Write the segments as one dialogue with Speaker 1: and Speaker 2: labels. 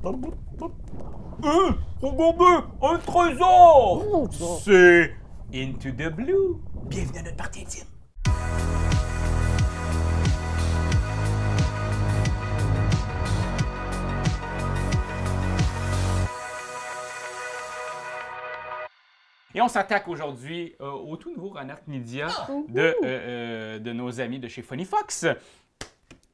Speaker 1: Regardez, un trésor! C'est Into the Blue. Bienvenue à notre partie intime. Et on s'attaque aujourd'hui au tout nouveau Arachnidia de nos amis de chez Funny Fox.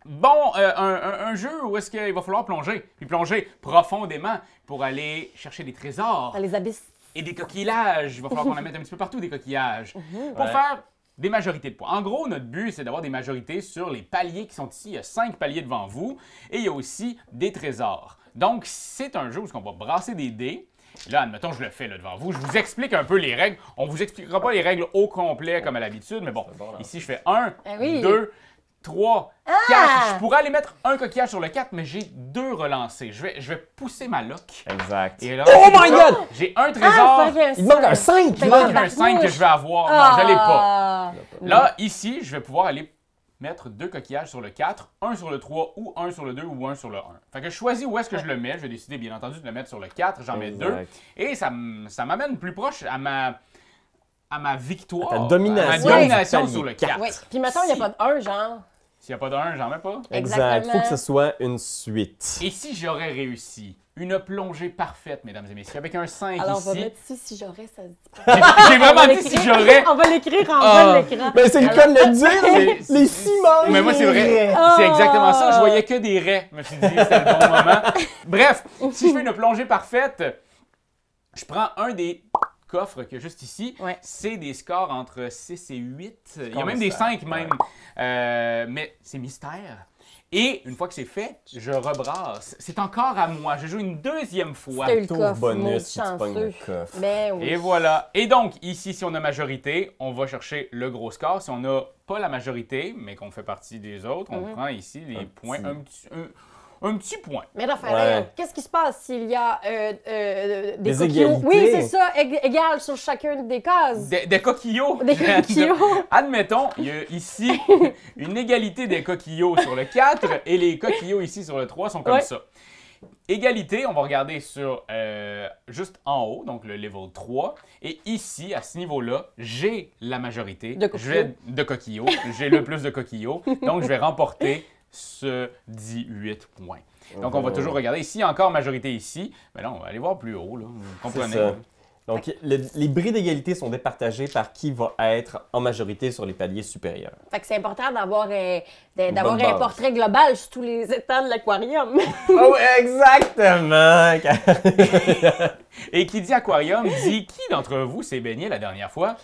Speaker 1: Bon, un jeu où est-ce qu'il va falloir plonger, puis plonger profondément pour aller chercher des trésors.
Speaker 2: Dans les abysses.
Speaker 1: Et des coquillages. Il va falloir qu'on en mette un petit peu partout, des coquillages. Pour faire des majorités de points. En gros, notre but, c'est d'avoir des majorités sur les paliers qui sont ici. Il y a 5 paliers devant vous. Et il y a aussi des trésors. Donc, c'est un jeu où on va brasser des dés. Là, admettons, je le fais là, devant vous. Je vous explique un peu les règles. On ne vous expliquera pas les règles au complet comme à l'habitude, mais bon, ici, je fais 1, 2, 3, 4. Je pourrais aller mettre un coquillage sur le 4, mais j'ai 2 relancés. Je vais pousser ma lock.
Speaker 3: Exact.
Speaker 1: Et là,
Speaker 3: Oh my God!
Speaker 1: J'ai un trésor.
Speaker 3: Il manque un 5!
Speaker 1: Il manque un 5 que je vais avoir. Non, je ne l'ai pas. Là, ici, je vais pouvoir aller mettre 2 coquillages sur le 4, un sur le 3 ou un sur le 2 ou un sur le 1. Fait que je choisis où est-ce que je le mets. Je vais décider, bien entendu, de le mettre sur le 4. J'en mets 2. Et ça m'amène plus proche à ma victoire.
Speaker 3: À ta domination.
Speaker 1: Ma domination sur le 4.
Speaker 2: Oui. Puis maintenant, il n'y a pas de 1, genre.
Speaker 1: S'il n'y a pas de 1, j'en mets pas.
Speaker 3: Exact. Il faut que ce soit une suite.
Speaker 1: Et si j'aurais réussi une plongée parfaite, mesdames et messieurs, avec un 5
Speaker 2: Alors,
Speaker 1: ici.
Speaker 2: on va mettre ici si j'aurais, ça se dit pas.
Speaker 1: J'ai vraiment dit si j'aurais.
Speaker 2: On va l'écrire en bas de l'écran.
Speaker 3: Ben, c'est le cas de le dire! Les ciments!
Speaker 1: Mais moi, c'est vrai. C'est exactement ça. Je voyais que des raies. Je me suis dit, c'était le bon moment. Bref, si je fais une plongée parfaite, je prends un des coffres qu'il y a juste ici.
Speaker 2: Ouais.
Speaker 1: C'est des scores entre 6 et 8. Il y a même des 5 même. Mais c'est mystère. Et une fois que c'est fait, je rebrasse. C'est encore à moi. Je joue une deuxième fois.
Speaker 2: C'était le
Speaker 3: Tour
Speaker 2: coffre,
Speaker 3: bonus
Speaker 2: maudit
Speaker 3: si tu pognes le
Speaker 2: chanceux.
Speaker 3: coffre.
Speaker 2: Ben oui.
Speaker 1: Et voilà. Et donc, ici, si on a majorité, on va chercher le gros score. Si on n'a pas la majorité, mais qu'on fait partie des autres, on prend ici les points. Un petit point.
Speaker 2: Mais Raphaël, qu'est-ce qui se passe s'il y a des coquillots?
Speaker 3: égalités.
Speaker 2: Oui, c'est ça, égal sur chacune des cases.
Speaker 1: Des coquillots.
Speaker 2: Des coquillots.
Speaker 1: Admettons, il y a ici une égalité des coquillots sur le 4 et les coquillots ici sur le 3 sont comme ça. Égalité, on va regarder sur juste en haut, donc le level 3. Et ici, à ce niveau-là, j'ai la majorité
Speaker 2: De
Speaker 1: coquillots. J'ai le plus de coquillots. Donc, je vais remporter ce 18 points. Donc, on va toujours regarder. Ici, il y a encore majorité ici. Mais là, on va aller voir plus haut. Là. Vous comprenez?
Speaker 3: Ça. Donc, les bris d'égalité sont départagés par qui va être en majorité sur les paliers supérieurs.
Speaker 2: Fait que c'est important d'avoir un
Speaker 3: base.
Speaker 2: portrait global sur tous les états de l'aquarium.
Speaker 3: Oh, exactement!
Speaker 1: Et qui dit aquarium dit qui d'entre vous s'est baigné la dernière fois?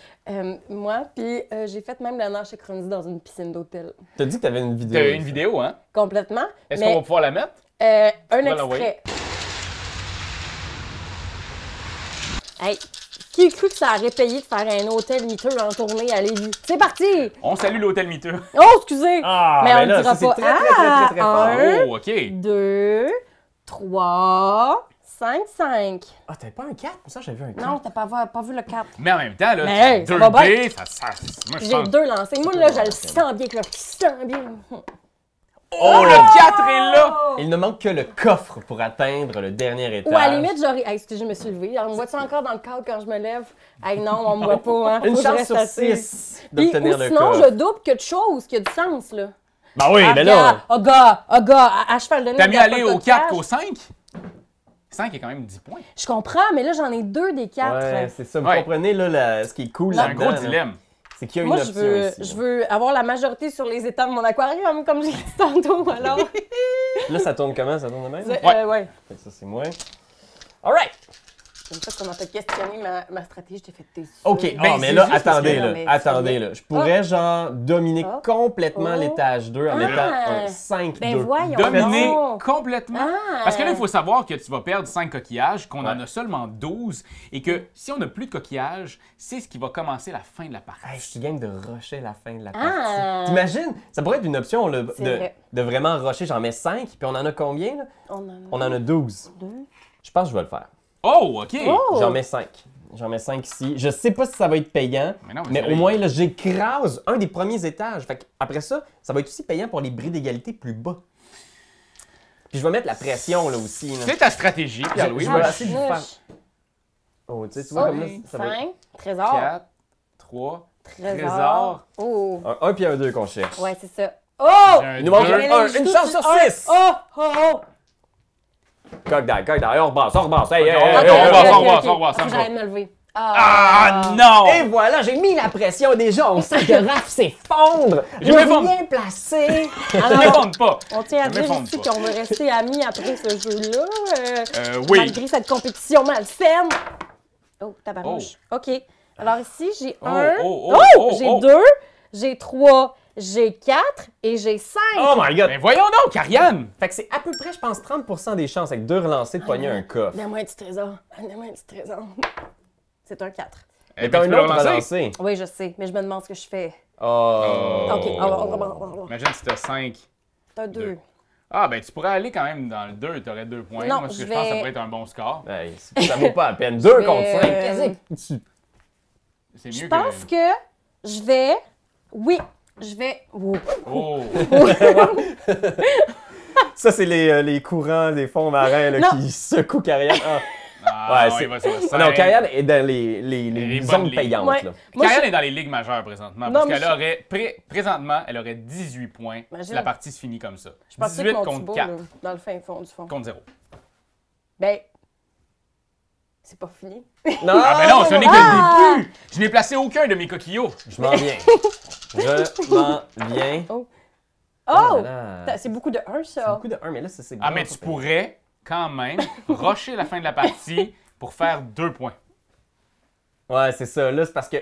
Speaker 2: Moi, puis j'ai fait même la nage synchronisée dans une piscine d'hôtel.
Speaker 3: T'as dit que t'avais une vidéo.
Speaker 1: T'as une vidéo, hein?
Speaker 2: Complètement.
Speaker 1: Est-ce qu'on va pouvoir la mettre?
Speaker 2: Un
Speaker 1: vas
Speaker 2: extrait. Hey, qui a cru que ça aurait payé de faire un hôtel miteux en tournée à Lévis? C'est parti!
Speaker 1: On salue l'hôtel miteux.
Speaker 2: Oh, excusez!
Speaker 3: Ah,
Speaker 2: mais on
Speaker 3: ben là,
Speaker 2: ne dira
Speaker 3: ça, c'est
Speaker 2: pas.
Speaker 3: très fort.
Speaker 2: Un,
Speaker 1: Oh, OK.
Speaker 2: 2, 3, 5, 5.
Speaker 3: Ah, t'avais pas un 4? Pour ça, j'avais un 4.
Speaker 2: Non, t'as pas vu le 4.
Speaker 1: Mais en même temps, là,
Speaker 2: Mais hey, ça
Speaker 1: 2
Speaker 2: va bien.
Speaker 1: dés, ça moi, je
Speaker 2: J'ai
Speaker 1: pense...
Speaker 2: 2 lancés. Moi, là, je le sens bien, que le sent bien.
Speaker 1: Oh, le 4 est là!
Speaker 3: Il ne manque que le coffre pour atteindre le dernier étage.
Speaker 2: Ou à la limite, j'aurais. Hey, excusez, je me suis levée. On me voit-tu encore dans le cadre quand je me lève? Hey, non, on me voit pas, hein.
Speaker 3: Une
Speaker 2: Faut que je
Speaker 3: chance
Speaker 2: reste
Speaker 3: sur
Speaker 2: assise.
Speaker 3: 6
Speaker 2: Puis,
Speaker 3: d'obtenir
Speaker 2: ou
Speaker 3: le
Speaker 2: sinon,
Speaker 3: coffre.
Speaker 2: je double quelque chose qui a du sens, là.
Speaker 3: Ben oui, mais
Speaker 2: regarde,
Speaker 3: là...
Speaker 2: à cheval de nez.
Speaker 1: T'as mieux
Speaker 2: regarde
Speaker 1: aller
Speaker 2: pas
Speaker 1: au
Speaker 2: le
Speaker 1: 4
Speaker 2: coquillage.
Speaker 1: qu'au 5? 5 est quand même 10 points.
Speaker 2: Je comprends, mais là, j'en ai 2 des 4.
Speaker 3: Ouais, c'est ça. Vous
Speaker 1: Ouais.
Speaker 3: comprenez, là, ce qui est cool
Speaker 1: C'est un
Speaker 3: là-dedans,
Speaker 1: gros
Speaker 3: là,
Speaker 1: dilemme.
Speaker 3: c'est qu'il y a une
Speaker 2: Moi,
Speaker 3: option ici.
Speaker 2: je veux avoir la majorité sur les états de mon aquarium, comme j'ai dit tantôt, alors.
Speaker 3: Là, ça tourne comment? Ça tourne de même?
Speaker 2: Ouais.
Speaker 3: Fait que ça, c'est moi. All right!
Speaker 2: Une fois qu'on m'a fait questionner ma stratégie, j'ai fait tes sûr.
Speaker 3: OK,
Speaker 1: Ben,
Speaker 3: mais
Speaker 1: c'est
Speaker 3: là,
Speaker 1: juste parce
Speaker 3: attendez,
Speaker 2: que-
Speaker 3: là,
Speaker 2: Non, mais
Speaker 3: attendez,
Speaker 2: c'est
Speaker 3: là. Je pourrais, genre, dominer
Speaker 2: Ah.
Speaker 3: complètement
Speaker 2: Oh.
Speaker 3: l'étage 2 en mettant un 5-2.
Speaker 2: Ben voyons
Speaker 1: Dominer
Speaker 2: donc.
Speaker 1: complètement.
Speaker 2: Ah.
Speaker 1: Parce que là, il faut savoir que tu vas perdre 5 coquillages, qu'on en a seulement 12, et que si on n'a plus de coquillages, c'est ce qui va commencer la fin de la partie.
Speaker 3: Hey, je suis game de rusher la fin de la partie.
Speaker 2: Ah.
Speaker 3: T'imagines? Ça pourrait être une option là,
Speaker 2: C'est vrai.
Speaker 3: de vraiment rusher. J'en mets 5, puis on en a combien? Là?
Speaker 2: On
Speaker 3: On en a 12.
Speaker 2: 2.
Speaker 3: Je pense que je vais le faire.
Speaker 1: Oh, OK!
Speaker 2: Oh.
Speaker 3: J'en mets 5. J'en mets 5 ici. Je sais pas si ça va être payant,
Speaker 1: Mais non, mais
Speaker 3: mais
Speaker 1: c'est
Speaker 3: au
Speaker 1: vrai.
Speaker 3: moins, là, j'écrase un des premiers étages. Fait après ça, ça va être aussi payant pour les bris d'égalité plus bas. Puis je vais mettre la pression, là, aussi. Là.
Speaker 1: C'est ta stratégie, Pierre-Louis.
Speaker 3: Je vais essayer de vous faire...
Speaker 2: Mouche.
Speaker 3: Oh, tu vois, comme là, ça va être
Speaker 2: 5, trésor.
Speaker 1: 4, 3,
Speaker 2: Trésor.
Speaker 1: trésor.
Speaker 2: Oh.
Speaker 3: un puis un 2 qu'on cherche.
Speaker 2: Ouais, c'est ça. Oh!
Speaker 1: Un
Speaker 3: Il nous manque
Speaker 1: deux.
Speaker 3: une chance sur 6!
Speaker 2: Oh! Oh! Oh!
Speaker 3: Coq d'ail, on rebasse. Hey, hey,
Speaker 1: Ok,
Speaker 3: hey,
Speaker 1: on
Speaker 3: hey,
Speaker 1: va,
Speaker 3: hey,
Speaker 1: on
Speaker 3: hey.
Speaker 1: va,
Speaker 2: ok.
Speaker 1: on va, ça
Speaker 2: Faut
Speaker 1: me
Speaker 2: que
Speaker 1: va.
Speaker 2: j'arrête de me lever.
Speaker 1: Ah non!
Speaker 3: Et voilà, j'ai mis la pression déjà. On sent que Raph s'effondre.
Speaker 1: Je m'effondre.
Speaker 3: Bien placé.
Speaker 1: Je
Speaker 2: Alors,
Speaker 1: m'effondre pas.
Speaker 2: on tient à
Speaker 1: Je
Speaker 2: dire
Speaker 1: m'effondre
Speaker 2: ici
Speaker 1: pas.
Speaker 2: qu'on veut rester amis après ce jeu-là.
Speaker 1: Oui.
Speaker 2: Malgré cette compétition malsaine. Oh, tabarnouche. OK. Alors ici, j'ai 1. J'ai 2, j'ai 3, j'ai 4 et j'ai 5.
Speaker 3: Oh my god.
Speaker 1: Mais voyons donc, Ariane!
Speaker 3: Fait que c'est à peu près, je pense, 30% des chances avec 2 relancés de pogner un coffre.
Speaker 2: Donne-moi un petit trésor. Donne-moi un petit trésor. C'est un 4.
Speaker 1: Eh
Speaker 3: Mais
Speaker 1: ben,
Speaker 3: t'as
Speaker 1: tu
Speaker 3: un
Speaker 1: peux
Speaker 3: autre
Speaker 1: relancer.
Speaker 3: relancé.
Speaker 2: Oui, je sais, mais je me demande ce que je fais.
Speaker 3: Oh.
Speaker 2: OK.
Speaker 1: Imagine si t'as 5.
Speaker 2: T'as 2.
Speaker 1: Deux. Ah, ben tu pourrais aller quand même dans le 2, t'aurais 2 points.
Speaker 2: Non,
Speaker 1: Moi, ce que
Speaker 2: je
Speaker 1: je pense, ça
Speaker 2: vais-
Speaker 1: pourrait être un bon score.
Speaker 3: Hey, ça vaut pas la peine. 2 contre 5.
Speaker 2: vais-
Speaker 3: Qu'est-ce que tu...
Speaker 1: C'est
Speaker 2: Je
Speaker 1: mieux
Speaker 2: pense
Speaker 1: que...
Speaker 2: que je vais... Oui, je vais... Oh.
Speaker 1: Oh!
Speaker 3: Ça, c'est les courants des fonds marins là,
Speaker 2: Non.
Speaker 3: qui secouent Karian. Ah.
Speaker 1: Ah,
Speaker 3: Ouais,
Speaker 1: non,
Speaker 3: c'est-
Speaker 1: il va sur le
Speaker 3: Ah
Speaker 1: 5.
Speaker 3: non, Karian est dans les
Speaker 1: Les bonnes
Speaker 3: zones
Speaker 1: ligues.
Speaker 3: payantes.
Speaker 2: Ouais.
Speaker 3: Là.
Speaker 2: Moi,
Speaker 1: Karian
Speaker 2: je-
Speaker 1: est dans les ligues majeures présentement.
Speaker 2: Non,
Speaker 1: Parce
Speaker 2: mais
Speaker 1: qu'elle
Speaker 2: je-
Speaker 1: aurait... Présentement, elle aurait 18 points si
Speaker 2: Imagine.
Speaker 1: la partie se finit comme ça.
Speaker 2: Je pensais
Speaker 1: 18
Speaker 2: que mon
Speaker 1: contre
Speaker 2: Thibaut,
Speaker 1: 4
Speaker 2: là, dans le fin fond du fond.
Speaker 1: contre 0.
Speaker 2: Ben... C'est pas fini.
Speaker 3: Non,
Speaker 1: Ah, ben non, ce n'est que
Speaker 2: Ah!
Speaker 1: le début! Je n'ai placé aucun de mes coquillots.
Speaker 3: Je m'en viens. Je m'en viens.
Speaker 2: Oh!
Speaker 3: là là.
Speaker 2: C'est beaucoup de 1,
Speaker 3: C'est
Speaker 2: ça.
Speaker 3: beaucoup de 1, mais là, c'est
Speaker 1: Ah, mais tu pourrais quand même rusher la fin de la partie pour faire 2 points.
Speaker 3: Ouais, c'est ça. Là, c'est parce que...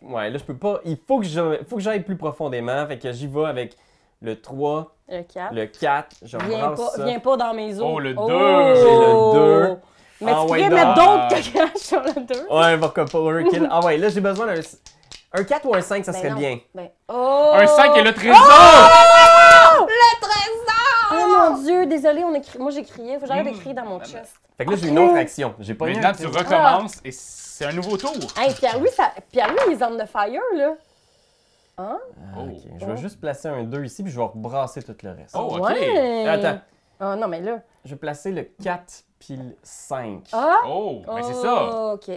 Speaker 3: Ouais, là, je peux pas... Il faut que j'aille plus profondément. Fait que j'y vais avec le 3,
Speaker 2: Le 4.
Speaker 3: le 4. Je brasse ça.
Speaker 2: Viens pas dans mes os.
Speaker 1: Oh, le 2.
Speaker 3: J'ai le 2.
Speaker 2: Mais
Speaker 3: Ah,
Speaker 2: tu
Speaker 3: ouais,
Speaker 2: pourrais
Speaker 3: donc.
Speaker 2: mettre d'autres coquages sur le 2.
Speaker 3: Ouais, pour overkill. Ah ouais, là, j'ai besoin d'un... Un 4 ou un 5, ça
Speaker 2: Ben
Speaker 3: serait
Speaker 2: non.
Speaker 3: bien.
Speaker 2: Ben, oh!
Speaker 1: Un 5 et le trésor!
Speaker 2: Le trésor! Oh mon Dieu, désolé, moi j'ai crié. Faut que j'arrête de crier dans mon chest.
Speaker 3: Fait que là, j'ai une autre action. J'ai pas eu
Speaker 1: Maintenant,
Speaker 3: un
Speaker 1: tu
Speaker 3: trésor.
Speaker 1: recommences et c'est un nouveau tour.
Speaker 2: Hey, Pierre-Louis, il est on the fire, là. Hein?
Speaker 3: Ah, ok. Je vais juste placer un 2 ici, puis je vais rebrasser tout le reste.
Speaker 1: Oh, OK.
Speaker 2: Ouais!
Speaker 3: Attends.
Speaker 2: Oh non, mais là.
Speaker 3: Je vais placer le 4 puis le 5.
Speaker 2: Ah!
Speaker 1: Oh, ben c'est ça.
Speaker 2: Oh, OK.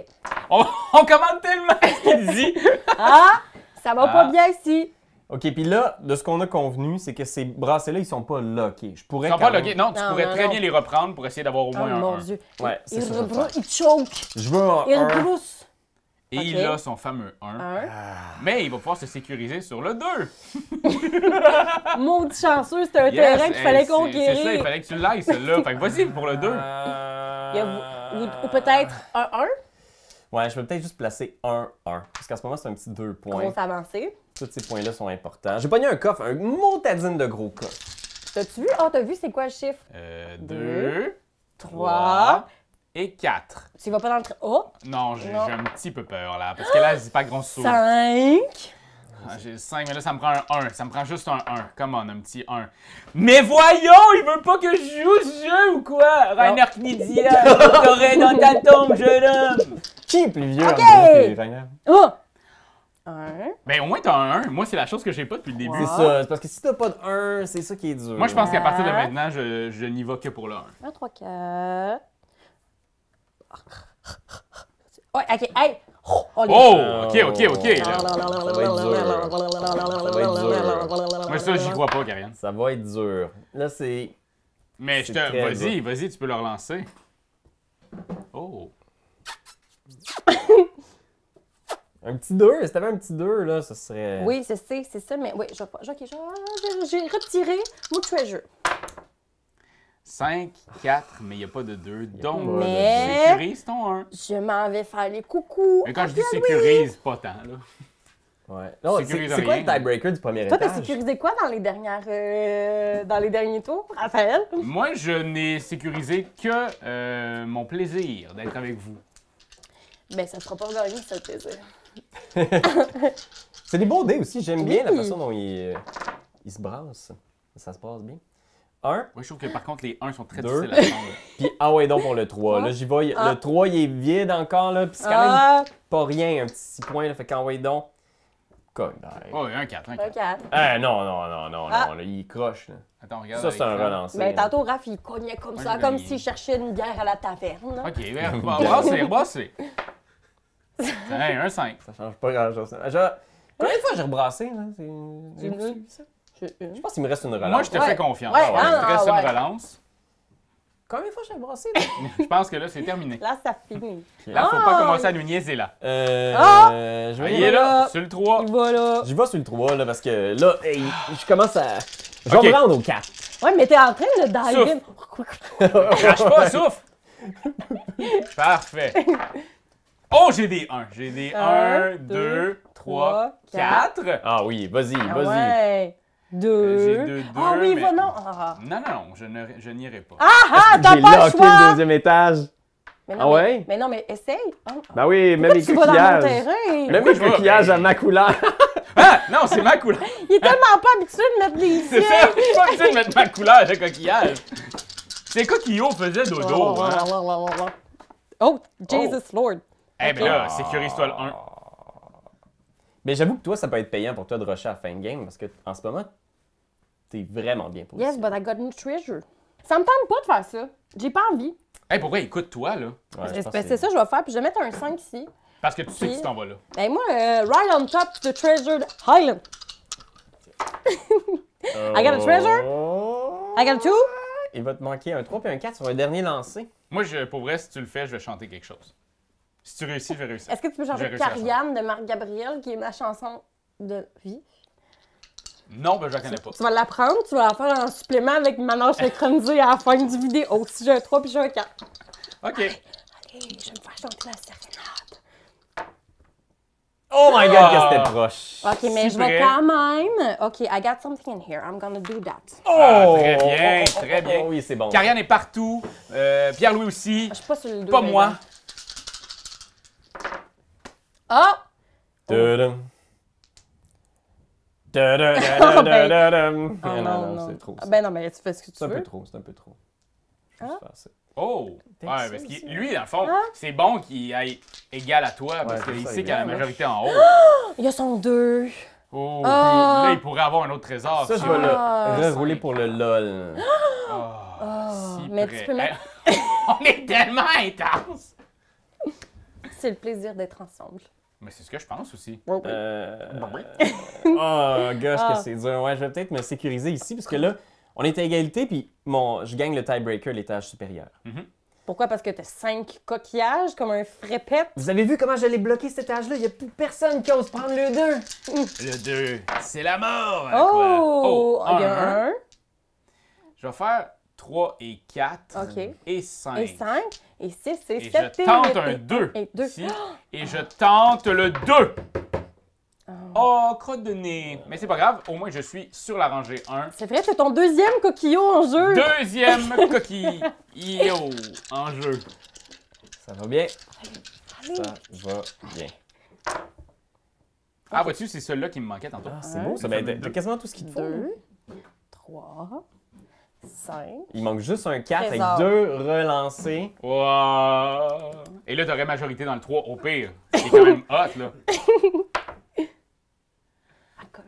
Speaker 1: On commande tellement ce qu'il dit.
Speaker 2: Ah! Ça va pas
Speaker 1: Ah.
Speaker 2: bien ici.
Speaker 3: OK, puis là, de ce qu'on a convenu, c'est que ces bracelets-là, ils sont pas lockés. Je pourrais
Speaker 1: Tu vas
Speaker 3: quand
Speaker 1: pas
Speaker 3: même-
Speaker 1: loguer. Non, tu
Speaker 2: Non,
Speaker 1: pourrais
Speaker 2: non,
Speaker 1: très
Speaker 2: non.
Speaker 1: bien les reprendre pour essayer d'avoir au
Speaker 2: Oh
Speaker 1: moins un
Speaker 2: mon
Speaker 1: 1.
Speaker 2: Dieu.
Speaker 3: Ouais, c'est
Speaker 2: Il
Speaker 3: ça. que je vais faire.
Speaker 2: il choke.
Speaker 3: Je veux un
Speaker 2: Il
Speaker 3: 1.
Speaker 2: brousse.
Speaker 1: Et
Speaker 2: Ok.
Speaker 1: il a son fameux 1.
Speaker 2: Un.
Speaker 1: Mais il va pouvoir se sécuriser sur le 2.
Speaker 2: Maudit chanceux, c'était un
Speaker 1: Yes,
Speaker 2: terrain qu'il
Speaker 1: hey,
Speaker 2: fallait
Speaker 1: C'est ça,
Speaker 2: conquérir.
Speaker 1: il fallait que tu l'ailles, celui-là. Fait que vas-y pour le 2.
Speaker 2: Il y a- ou peut-être un 1.
Speaker 3: Ouais, je vais peut-être juste placer 1-1. Parce qu'en ce moment, c'est un petit 2 points.
Speaker 2: Grosse avancée.
Speaker 3: Tous ces points-là sont importants. J'ai pogné un coffre, un motadine de gros coffre.
Speaker 2: T'as-tu vu? Oh, t'as vu c'est quoi le chiffre?
Speaker 1: 2,
Speaker 2: 3.
Speaker 1: et 4.
Speaker 2: Tu vas pas dans le... Oh!
Speaker 1: Non, j'ai
Speaker 2: Non.
Speaker 1: un petit peu peur là. Parce que là, c'est pas grand chose.
Speaker 2: 5.
Speaker 1: J'ai 5, mais là, ça me prend un 1. Ça me prend juste un 1. Come on, un petit 1. Mais voyons, il veut pas que je joue ce jeu ou quoi? Rainer Knizia, t'aurais dans ta tombe, jeune homme.
Speaker 3: Qui est plus vieux?
Speaker 2: Ok!
Speaker 3: en Rainer?
Speaker 2: Oh! 1.
Speaker 1: Ben, au moins, t'as un 1. Moi, c'est la chose que j'ai pas depuis le début.
Speaker 3: C'est ça, c'est parce que si t'as pas de 1, c'est ça qui est dur.
Speaker 1: Moi, je pense qu'à partir de maintenant, je n'y vais que pour le 1.
Speaker 2: 1, 3, 4. Ouais, ok, hey! Oh! les-
Speaker 1: Oh, ok, ok, ok. là.
Speaker 3: Ça va être dur.
Speaker 1: Moi, ça, j'y crois pas, Karianne.
Speaker 3: Ça va être dur. Là, c'est...
Speaker 1: Mais
Speaker 3: C'est très
Speaker 1: vas-y, tu peux le relancer. Oh.
Speaker 3: Un petit 2, si t'avais un petit 2, là, ça serait...
Speaker 2: Oui, c'est ça, mais oui, j'ai retiré mon treasure.
Speaker 1: 5, 4, mais il n'y a pas de 2. Donc,
Speaker 2: Mais-
Speaker 1: sécurise ton 1.
Speaker 2: Je m'en vais faire les coucous.
Speaker 1: Mais quand
Speaker 2: à
Speaker 1: je dis
Speaker 2: Pierre-Louis.
Speaker 1: sécurise, pas tant, là.
Speaker 3: Ouais. Non,
Speaker 1: Sécurise
Speaker 3: c'est quoi
Speaker 1: rien.
Speaker 3: le tiebreaker du premier
Speaker 2: Toi, t'as
Speaker 3: étage?
Speaker 2: sécurisé quoi dans les derniers tours, Raphaël?
Speaker 1: Moi, je n'ai sécurisé que mon plaisir d'être avec vous.
Speaker 2: Ben, ça ne sera pas gagné, ça, le plaisir.
Speaker 3: C'est des beaux dés aussi. J'aime bien la
Speaker 2: Oui.
Speaker 3: façon dont ils se brassent. Ça se passe bien. 1,
Speaker 1: Moi, je trouve que par contre, les 1 sont très
Speaker 3: Deux.
Speaker 1: difficiles à prendre.
Speaker 3: puis ah ouais, donc pour le 3. Là, j'y vais.
Speaker 2: Ah.
Speaker 3: Le 3, il est vide encore, là. Puis c'est quand même
Speaker 2: Ah!
Speaker 3: pas rien, un petit 6 points. Là, fait qu'en ouais, donc.
Speaker 1: Oh, un 4, un
Speaker 2: Un
Speaker 1: 4.
Speaker 2: 4.
Speaker 3: Non,
Speaker 2: Ah.
Speaker 3: là, il croche. Là.
Speaker 1: Attends, regarde.
Speaker 3: Ça, c'est un
Speaker 1: avec l'écran.
Speaker 3: relancé.
Speaker 2: Mais
Speaker 3: là.
Speaker 2: tantôt, Raph, il cognait comme
Speaker 1: Moi,
Speaker 2: ça,
Speaker 1: j'ai
Speaker 2: comme
Speaker 1: gagné.
Speaker 2: s'il cherchait une bière à la taverne.
Speaker 1: OK, rebrassez, rebrassez. Hey, un 5.
Speaker 3: Ça change pas grand-chose. Combien de fois j'ai rebrassé, là?
Speaker 2: J'ai
Speaker 3: J'ai
Speaker 2: vu.
Speaker 3: ça?
Speaker 2: J'ai une.
Speaker 3: Je pense qu'il me reste une relance.
Speaker 1: Moi, je te
Speaker 2: Ouais.
Speaker 1: fais confiance.
Speaker 2: Ouais,
Speaker 1: Il te reste
Speaker 2: ouais.
Speaker 1: une relance.
Speaker 3: Combien de fois j'ai rebrassé, là?
Speaker 1: Je pense que là, c'est terminé.
Speaker 2: Là, ça finit.
Speaker 1: Là, faut pas commencer à nous niaiser, là.
Speaker 3: Je
Speaker 1: Ah,
Speaker 3: vais
Speaker 1: il est là,
Speaker 2: Voilà.
Speaker 1: sur le 3.
Speaker 2: Il va là.
Speaker 3: J'y vais sur le 3, là, parce que là, hey, je commence à... Je vais
Speaker 1: Ok.
Speaker 3: me rendre au 4.
Speaker 2: Ouais, mais t'es en train de dive in.
Speaker 1: Crache pas, souffle! Parfait. Oh, j'ai des 1. J'ai des 1, 2, 3, 4.
Speaker 3: Ah oui, vas-y,
Speaker 2: Ah
Speaker 3: vas-y.
Speaker 2: ouais. 2.
Speaker 1: J'ai deux,
Speaker 2: Ah
Speaker 1: deux,
Speaker 2: oui,
Speaker 1: mais-
Speaker 2: va non. Ah,
Speaker 1: Non, non, je n'irai pas.
Speaker 2: t'as
Speaker 3: J'ai
Speaker 2: pas le
Speaker 3: locké le
Speaker 2: choix.
Speaker 3: deuxième étage.
Speaker 2: Mais
Speaker 3: Ah ouais?
Speaker 2: Mais non, mais essaye. Ah.
Speaker 3: Ben oui, même
Speaker 2: Pourquoi
Speaker 3: les
Speaker 2: tu vas dans mon
Speaker 3: coquillages.
Speaker 2: terrain?
Speaker 3: Même
Speaker 1: Pourquoi
Speaker 3: les
Speaker 1: je vais?
Speaker 3: coquillages à ma couleur.
Speaker 1: Ah! Non, c'est ma couleur.
Speaker 2: Il est tellement pas habitué de mettre des
Speaker 1: C'est
Speaker 2: siens.
Speaker 1: ça, je suis pas habitué de mettre ma couleur de coquillage. C'est quoi Kyo faisait dodo, hein?
Speaker 2: Oh, Jesus Lord.
Speaker 1: Eh ben là, sécurise-toi le 1.
Speaker 3: Mais j'avoue que toi, ça peut être payant pour toi de rusher à la fin de game, parce que en ce moment, t'es vraiment bien positionné.
Speaker 2: Yes, but I got no treasure. Ça me tente pas de faire ça. J'ai pas envie.
Speaker 1: Hey, pour vrai, écoute-toi, là.
Speaker 3: Ouais, je pense
Speaker 2: Ben,
Speaker 3: que
Speaker 2: c'est ça, je vais faire. Puis je vais mettre un 5 ici.
Speaker 1: Parce que tu sais que
Speaker 2: Puis-
Speaker 1: tu t'en vas là.
Speaker 2: Ben moi, right on top of the treasured Highland. I got a treasure.
Speaker 3: Oh.
Speaker 2: I got a 2.
Speaker 3: Il va te manquer un 3 puis un 4 sur un dernier lancé.
Speaker 1: Moi, pour vrai, si tu le fais, je vais chanter quelque chose. Si tu réussis, je vais réussir.
Speaker 2: Est-ce que tu peux
Speaker 1: J'ai
Speaker 2: chanter
Speaker 1: réussi à
Speaker 2: Cariane de Marc Gabriel, qui est ma chanson de vie?
Speaker 1: Non, ben je la connais pas.
Speaker 2: Tu vas l'apprendre, tu vas la faire en supplément avec Manon synchronisée à la fin du vidéo. Oh, si j'ai un 3 puis j'ai un 4.
Speaker 1: OK.
Speaker 2: Allez, je vais me faire chanter la sérénade.
Speaker 3: Oh my god,
Speaker 1: Ah.
Speaker 3: que c'était proche.
Speaker 2: OK, mais
Speaker 1: Si
Speaker 2: je vais
Speaker 1: près.
Speaker 2: quand même... OK, I got something in here. I'm gonna do that.
Speaker 1: Ah, très bien, très bien.
Speaker 3: Oh, oui, c'est bon.
Speaker 1: Karianne est partout. Pierre-Louis aussi.
Speaker 2: Je suis pas sur le dos.
Speaker 1: Pas moi.
Speaker 2: Ah!
Speaker 3: Tudum. Tudum.
Speaker 2: Oh,
Speaker 3: Non, c'est trop.
Speaker 2: Ah, ben non, mais tu fais ce que tu
Speaker 3: C'est un peu
Speaker 2: veux.
Speaker 3: trop, c'est un peu trop. Je vais juste faire ça.
Speaker 1: Oh!
Speaker 3: Peut-être
Speaker 1: Ouais,
Speaker 3: ça
Speaker 1: parce que
Speaker 3: aussi.
Speaker 1: lui, dans le fond,
Speaker 2: Hein?
Speaker 1: c'est bon qu'il aille égal à toi parce
Speaker 3: Ouais,
Speaker 1: qu'il
Speaker 3: c'est ça,
Speaker 1: sait qu'il y a la
Speaker 3: égal.
Speaker 1: majorité en haut.
Speaker 2: Il y a son 2.
Speaker 1: Oh!
Speaker 2: Ah.
Speaker 1: Puis là, il pourrait avoir un autre trésor.
Speaker 3: Ça, je
Speaker 1: sûr.
Speaker 3: vais
Speaker 2: Ah,
Speaker 3: le rerouler pour le LOL.
Speaker 1: Si
Speaker 2: mais
Speaker 1: près.
Speaker 2: tu peux mettre-
Speaker 1: Hey, on est tellement intense!
Speaker 2: C'est le plaisir d'être ensemble.
Speaker 1: Mais c'est ce que je pense aussi.
Speaker 2: Oui.
Speaker 3: Oh, gosh,
Speaker 2: Ah.
Speaker 3: que c'est dur. Ouais, je vais peut-être me sécuriser ici, parce que là, on est à égalité, puis je gagne le tiebreaker, l'étage supérieur.
Speaker 2: Pourquoi? Parce que t'as 5 coquillages comme un frépette.
Speaker 3: Vous avez vu comment j'allais bloquer cet étage-là? Il n'y a plus personne qui ose prendre le 2.
Speaker 1: Le 2, c'est la mort!
Speaker 2: Oh!
Speaker 1: quoi. Oh!
Speaker 2: Il y a un.
Speaker 1: Je vais faire 3 et 4
Speaker 2: OK.
Speaker 1: et 5.
Speaker 2: Et 5. Et 6. Et
Speaker 1: Et
Speaker 2: 7.
Speaker 1: je tente un 2
Speaker 2: Et 2.
Speaker 1: ici. Et je tente le 2. Oh, crotte de nez. Mais c'est pas grave, au moins je suis sur la rangée 1.
Speaker 2: C'est vrai, c'est ton deuxième coquillot en jeu.
Speaker 1: Deuxième coquille en jeu.
Speaker 3: Ça va bien.
Speaker 2: Allez.
Speaker 3: Ça va bien.
Speaker 1: Ah, vois-tu, c'est celui-là qui me manquait tantôt.
Speaker 3: Ah, c'est beau, ça. Ben, t'as quasiment tout ce qu'il te faut.
Speaker 2: 2. 3. 5.
Speaker 3: Il manque juste un 4 avec
Speaker 2: Trésor.
Speaker 3: 2 relancés.
Speaker 1: Wow. Et là, t'aurais majorité dans le 3 au pire. C'est quand même hot, là.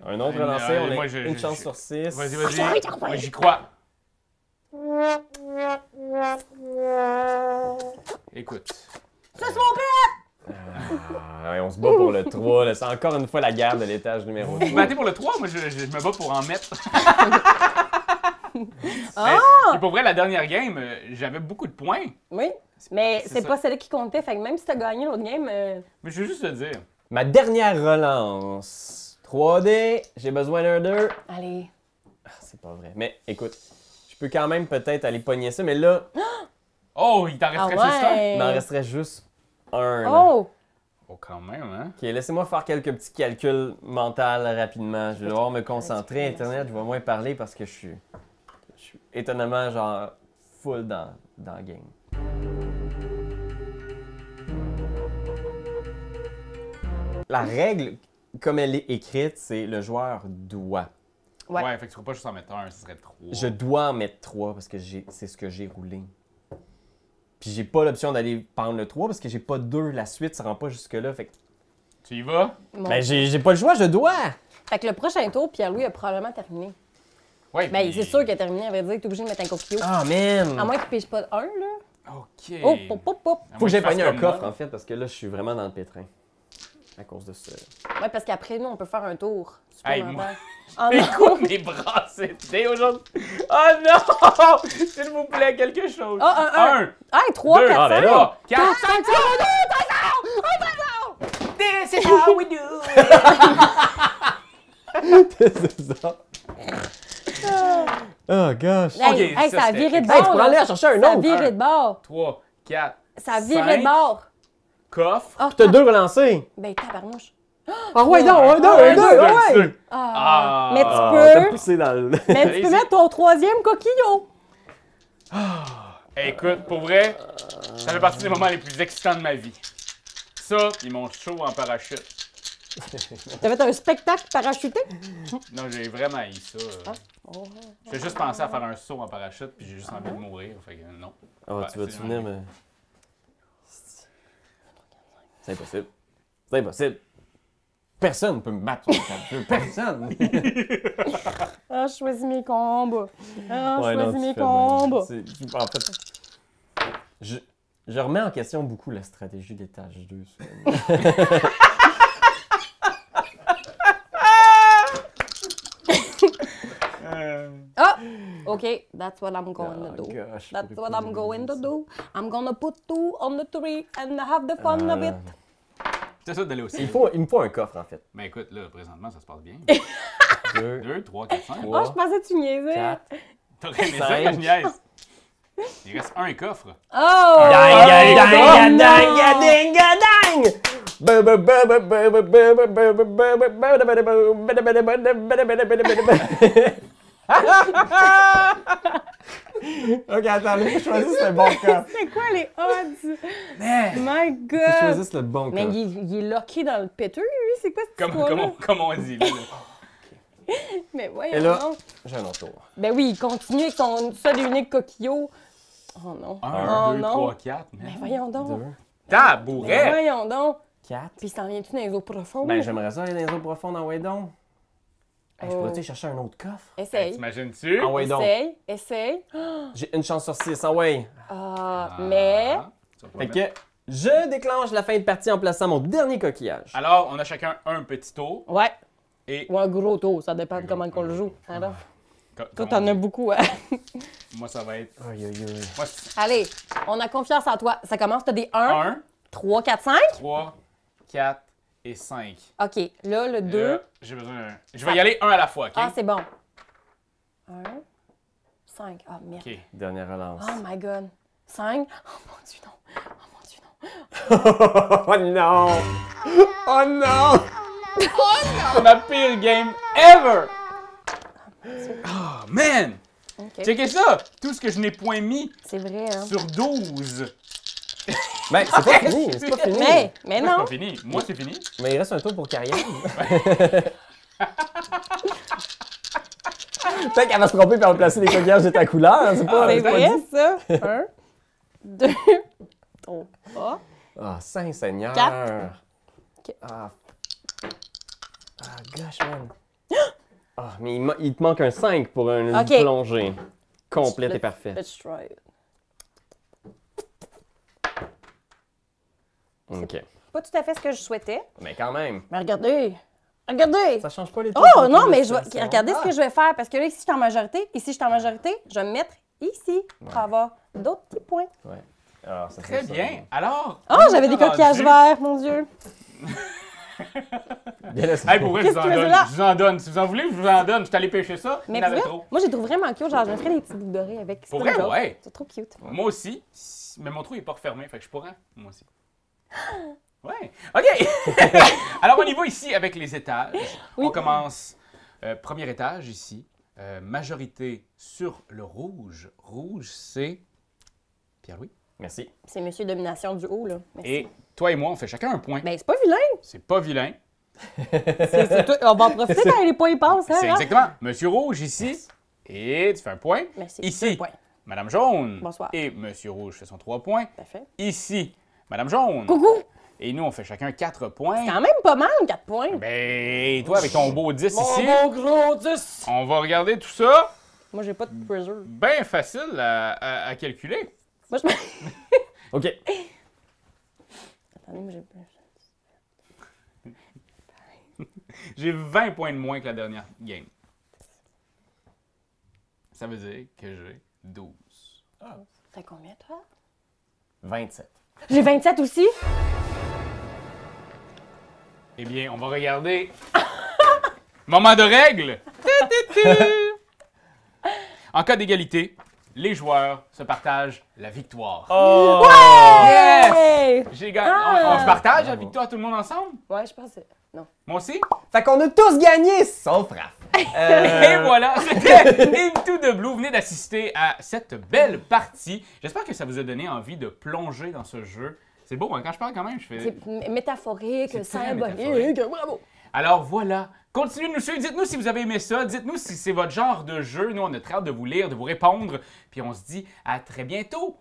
Speaker 3: Un autre
Speaker 1: Ouais,
Speaker 3: relancé, on
Speaker 1: moi,
Speaker 3: a
Speaker 1: je-
Speaker 3: une
Speaker 1: je-
Speaker 3: chance
Speaker 1: je-
Speaker 3: sur 6.
Speaker 1: Vas-y, vas-y. Moi, j'y crois. Écoute.
Speaker 3: Ouais, on se bat pour le 3. là. C'est encore une fois la guerre de l'étage numéro 3.
Speaker 1: Vous battez pour le 3, moi, je me bats pour en mettre.
Speaker 2: Ah!
Speaker 1: Et pour vrai, la dernière game, j'avais beaucoup de points.
Speaker 2: Oui. Mais
Speaker 1: c'est
Speaker 2: c'est
Speaker 1: ça.
Speaker 2: pas celle qui comptait. Fait que même si t'as gagné l'autre game,
Speaker 1: Mais je veux juste te dire.
Speaker 3: Ma dernière relance. 3D, j'ai besoin d'un 2.
Speaker 2: allez.
Speaker 3: Ah, c'est pas vrai. Mais écoute, je peux quand même peut-être aller pogner ça, mais là,
Speaker 1: Oh, il t'en
Speaker 2: Ah
Speaker 1: resterait juste un?
Speaker 2: ouais.
Speaker 3: il m'en resterait juste un. là.
Speaker 2: Oh!
Speaker 1: Oh, quand même, hein?
Speaker 3: Ok, laissez-moi faire quelques petits calculs mentaux rapidement. Je vais devoir me concentrer. Internet, je vais moins parler parce que je suis étonnamment genre full dans le game. La règle, comme elle est écrite, c'est le joueur doit.
Speaker 2: Ouais.
Speaker 1: Ouais, fait que tu ne pas juste en mettre un, ce serait 3.
Speaker 3: Je dois en mettre 3 parce que c'est ce que j'ai roulé. Puis j'ai pas l'option d'aller prendre le 3 parce que j'ai pas 2. La suite, ça rend pas jusque-là. Fait que
Speaker 1: Tu y vas?
Speaker 2: Bon.
Speaker 3: Ben, j'ai pas le choix, je dois.
Speaker 2: Fait que le prochain tour, Pierre-Louis a probablement terminé.
Speaker 1: Oui.
Speaker 2: Ben, c'est sûr qu'il a terminé. Elle va dire que t'es obligé de mettre un coquillot.
Speaker 3: Ah, man.
Speaker 2: À moins qu'il pêche pas un, là.
Speaker 1: OK.
Speaker 2: Oh, hop, hop, hop.
Speaker 1: À
Speaker 3: Faut que
Speaker 1: moins
Speaker 3: j'aie
Speaker 1: fasse
Speaker 3: pogné un
Speaker 1: comme
Speaker 3: coffre,
Speaker 1: moi.
Speaker 3: en fait, parce que là, je suis vraiment dans le pétrin. À cause de ça.
Speaker 2: Ouais, parce qu'après, nous, on peut faire un tour.
Speaker 1: Hey,
Speaker 2: supplémentaire.
Speaker 1: moi-
Speaker 2: Oh
Speaker 1: Mais
Speaker 2: non!
Speaker 1: quoi, mes bras, c'était aujourd'hui? Oh non! S'il vous plaît, quelque chose.
Speaker 2: Ah, un.
Speaker 1: 1,
Speaker 2: 3,
Speaker 1: 2,
Speaker 2: 4,
Speaker 3: Ah, ben
Speaker 2: 5.
Speaker 3: là.
Speaker 1: 4,
Speaker 2: 5, 6,
Speaker 1: This is how we do
Speaker 3: C'est ça. Oh, gosh.
Speaker 2: Hey,
Speaker 1: Ok,
Speaker 2: hey,
Speaker 1: ça,
Speaker 2: ça a
Speaker 1: c'était
Speaker 2: viré de
Speaker 1: excellent.
Speaker 2: bord.
Speaker 3: Hey, tu pourrais aller
Speaker 2: là.
Speaker 3: en chercher un
Speaker 2: Ça a
Speaker 3: autre.
Speaker 2: viré de bord.
Speaker 1: 3, 4,
Speaker 2: Ça a viré de bord.
Speaker 1: coffre.
Speaker 2: Ah,
Speaker 3: T'as 2 relancés.
Speaker 2: Ben, tabarnouche.
Speaker 3: Ah, ouais, non,
Speaker 1: Un,
Speaker 3: un, deux, ouais.
Speaker 2: Ah.
Speaker 1: Ah.
Speaker 2: Mais
Speaker 3: Ah,
Speaker 2: tu
Speaker 3: t'as
Speaker 2: peux.
Speaker 3: poussé dans le...
Speaker 2: Mais tu peux
Speaker 1: Allez-y.
Speaker 2: mettre ton troisième coquillot.
Speaker 1: Hey, écoute, pour vrai, ça fait partie des moments les plus excitants de ma vie. Ça, puis mon show en parachute.
Speaker 2: T'as fait un spectacle parachuté?
Speaker 1: Non, j'ai vraiment eu ça.
Speaker 2: Oh.
Speaker 1: J'ai juste pensé à faire un saut en parachute, puis j'ai juste envie de mourir. Fait que non.
Speaker 3: Oh,
Speaker 1: Ouais,
Speaker 3: tu vas-tu
Speaker 1: c'est
Speaker 3: venir me... C'est impossible. C'est impossible. Personne ne peut me battre sur le tableau. Personne.
Speaker 2: Ah, je choisis mes combats. Ah, je
Speaker 3: Ouais, non,
Speaker 2: choisis
Speaker 3: tu
Speaker 2: mes
Speaker 3: fais bien.
Speaker 2: combats.
Speaker 3: En fait, je remets en question beaucoup la stratégie d'étage 2.
Speaker 2: Ah! OK, that's what I'm going to do.
Speaker 3: Gosh,
Speaker 2: That's what I'm going to do. I'm gonna put 2 on the tree and have the fun of it.
Speaker 1: C'est ça d'aller aussi.
Speaker 3: Il me faut un coffre, en fait.
Speaker 1: Mais écoute, là, présentement, ça se passe bien.
Speaker 3: 2,
Speaker 1: 2, 3, 4, 5.
Speaker 2: Oh, je pensais que tu niaisais.
Speaker 3: 4.
Speaker 1: T'aurais aimé ça
Speaker 3: Cinq.
Speaker 1: que je niaise. Il reste un coffre.
Speaker 2: Oh!
Speaker 3: Ok, attends, là, faut choisir le bon coffre.
Speaker 2: C'est quoi les odds?
Speaker 1: Mais,
Speaker 2: My
Speaker 3: Faut
Speaker 2: God!
Speaker 3: choisir le bon
Speaker 2: Mais
Speaker 3: coffre.
Speaker 2: il est locké dans le péteux, lui. C'est quoi cette histoire-là?
Speaker 1: comme on dit, là.
Speaker 2: Mais
Speaker 3: Et
Speaker 2: voyons
Speaker 3: là,
Speaker 2: donc.
Speaker 3: j'ai un autre tour.
Speaker 2: Ben oui, il continue avec son seul et unique coquillot. Oh non.
Speaker 1: 1, 2,
Speaker 2: non.
Speaker 1: 3, 4.
Speaker 2: Mais voyons donc.
Speaker 3: 2,
Speaker 2: Mais
Speaker 1: Tabouret!
Speaker 2: voyons donc.
Speaker 3: 4.
Speaker 2: Puis il s'en vient-tu dans les eaux profondes?
Speaker 3: Ben, j'aimerais ça aller dans les eaux profondes en Waydon. Hey, je
Speaker 2: Oh.
Speaker 3: pourrais-tu chercher un autre coffre?
Speaker 2: Essaye.
Speaker 1: T'imagines-tu?
Speaker 3: Ah ouais, donc.
Speaker 2: Essaye.
Speaker 3: J'ai une chance sur 6, ah ouais.
Speaker 2: Mais...
Speaker 1: Tu vas pas
Speaker 3: Fait
Speaker 1: mettre-
Speaker 3: que je déclenche la fin de partie en plaçant mon dernier coquillage.
Speaker 1: Alors, on a chacun un petit tour.
Speaker 2: Ouais.
Speaker 1: Et.
Speaker 2: Ou un gros tour, ça dépend de comment on le joue. Alors, toi,
Speaker 1: Comment
Speaker 2: t'en
Speaker 1: on
Speaker 2: as
Speaker 1: dit?
Speaker 2: beaucoup, hein?
Speaker 1: Moi, ça va être.
Speaker 3: Aïe, aïe, aïe.
Speaker 1: Moi, c'est
Speaker 2: Allez, on a confiance en toi. Ça commence, t'as des 1,
Speaker 1: 1,
Speaker 2: 3, 4, 5.
Speaker 1: 3, 4 et 5.
Speaker 2: OK, là, le 2.
Speaker 1: Là, j'ai besoin d'un. Je vais y aller un à la fois, OK?
Speaker 2: Ah, c'est bon. 1, 5. Ah, merde.
Speaker 1: OK.
Speaker 3: Dernière relance.
Speaker 2: Oh my God. 5. Oh mon Dieu, non. Oh mon Dieu, non.
Speaker 3: Oh non! Oh non!
Speaker 1: C'est ma pire game ever! Oh, man!
Speaker 2: OK.
Speaker 1: Checkez ça! Tout ce que je n'ai point mis
Speaker 2: C'est vrai, hein?
Speaker 1: sur 12.
Speaker 3: Ben, c'est pas fini, c'est pas fini.
Speaker 2: Mais
Speaker 1: C'est
Speaker 2: non.
Speaker 1: pas fini. Moi, c'est fini.
Speaker 3: Mais il reste un tour pour carrière. Peut-être qu'elle va se tromper et remplacer les coquillages de ta couleur, c'est pas...
Speaker 2: C'est
Speaker 3: c'est pas
Speaker 2: vrai,
Speaker 3: dit.
Speaker 2: ça. 1, 2, 3.
Speaker 3: Ah, Saint-Seigneur!
Speaker 2: 4. OK.
Speaker 3: Ah, gosh, man. Ah, mais il te manque un 5 pour une
Speaker 2: OK.
Speaker 3: plongée complète et parfaite.
Speaker 2: Let's try it.
Speaker 3: OK.
Speaker 2: Pas tout à fait ce que je souhaitais.
Speaker 3: Mais quand même,
Speaker 2: Mais regardez. Regardez.
Speaker 3: ça change pas les
Speaker 2: Oh non, mais je vais regardez ce que je vais faire. Parce que là, ici, je suis en majorité. Ici, je suis en majorité. Je vais me mettre ici pour avoir d'autres petits points.
Speaker 3: Ouais. Alors, ça
Speaker 1: Très
Speaker 3: fait ça.
Speaker 1: bien. Alors.
Speaker 2: Oh, j'avais des coquillages verts, mon Dieu.
Speaker 3: Bien laissé.
Speaker 1: Hey, pour vrai, je
Speaker 2: Qu'est-ce
Speaker 1: vous en
Speaker 2: que tu faisais
Speaker 1: donne.
Speaker 2: là?
Speaker 1: Je vous en donne. Si vous en voulez, je vous en donne. Je suis allé pêcher ça. Il
Speaker 2: Mais
Speaker 1: y en
Speaker 2: pour
Speaker 1: avait
Speaker 2: vrai,
Speaker 1: trop.
Speaker 2: moi, j'ai trouvé vraiment cute. Genre, je me ferais des petits boucles d'oreilles avec. C'est
Speaker 1: Pour
Speaker 2: pas
Speaker 1: vrai,
Speaker 2: une joke.
Speaker 1: ouais.
Speaker 2: C'est trop cute.
Speaker 1: Moi aussi. Mais mon trou n'est pas refermé. Fait que je pourrais. Moi aussi. Ouais. OK. Alors, on y va ici avec les étages.
Speaker 2: Oui.
Speaker 1: On commence. Premier étage ici. Majorité sur le rouge. Rouge, c'est. Pierre-Louis.
Speaker 3: Merci.
Speaker 2: C'est Monsieur Domination du haut, là. Merci.
Speaker 1: Et toi et moi, on fait chacun un point.
Speaker 2: Ben, c'est pas vilain.
Speaker 1: C'est pas vilain.
Speaker 2: C'est tout. On va en profiter quand les points y passent, hein?
Speaker 1: C'est exactement. Monsieur Rouge ici. Et tu fais un point.
Speaker 2: Merci.
Speaker 1: Ici,
Speaker 2: 2 points.
Speaker 1: Madame Jaune.
Speaker 2: Bonsoir.
Speaker 1: Et Monsieur Rouge fait son 3 points.
Speaker 2: Parfait.
Speaker 1: Ici, Madame Jaune.
Speaker 2: Coucou!
Speaker 1: Et nous, on fait chacun 4 points.
Speaker 2: C'est quand même pas mal, 4 points.
Speaker 1: Ben, toi, avec ton beau 10
Speaker 3: Mon
Speaker 1: ici,
Speaker 3: beau gros 10!
Speaker 1: on va regarder tout ça.
Speaker 2: Moi, j'ai pas de pressure.
Speaker 1: Bien facile à calculer.
Speaker 2: Moi, je me...
Speaker 3: OK.
Speaker 2: Attendez, moi, j'ai pas...
Speaker 1: J'ai 20 points de moins que la dernière game. Ça veut dire que j'ai 12.
Speaker 2: T'as combien, toi?
Speaker 3: 27.
Speaker 2: J'ai 27 aussi.
Speaker 1: Eh bien, on va regarder. Moment de règle! En cas d'égalité, les joueurs se partagent la victoire.
Speaker 3: Oh!
Speaker 1: Yes!
Speaker 2: Hey!
Speaker 1: J'ai gagné. On se partage la victoire tout le monde ensemble?
Speaker 2: Ouais, je pense que... Non.
Speaker 1: Moi aussi?
Speaker 3: Fait qu'on a tous gagné, sauf Raph.
Speaker 1: Et voilà, c'était Into the Blue. Vous venez d'assister à cette belle partie. J'espère que ça vous a donné envie de plonger dans ce jeu. C'est beau, hein? Quand je parle quand même, je fais...
Speaker 2: C'est métaphorique,
Speaker 1: C'est très
Speaker 2: symbolique,
Speaker 1: métaphorique.
Speaker 2: bravo!
Speaker 1: Alors voilà, continuez de nous suivre. Dites-nous si vous avez aimé ça. Dites-nous si c'est votre genre de jeu. Nous, on a très hâte de vous lire, de vous répondre. Puis on se dit à très bientôt.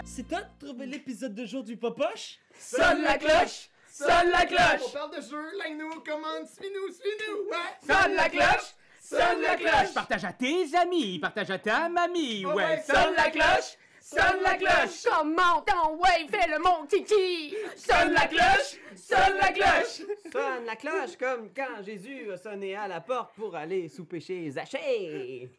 Speaker 4: C'est toi de trouver l'épisode de jour du Popoche?
Speaker 1: Sonne la cloche! Sonne la cloche!
Speaker 5: On parle de jeu, like-nous, commande, suis-nous, ouais!
Speaker 1: Sonne la cloche! Sonne la cloche! Partage à tes amis, partage à ta mamie,
Speaker 5: Oh ouais,
Speaker 1: sonne la cloche! Sonne la cloche!
Speaker 6: Comment ton ouais, fais le mon kiki!
Speaker 1: Sonne la cloche! Sonne la cloche!
Speaker 4: Sonne la cloche comme quand Jésus a sonné à la porte pour aller souper chez Zachée!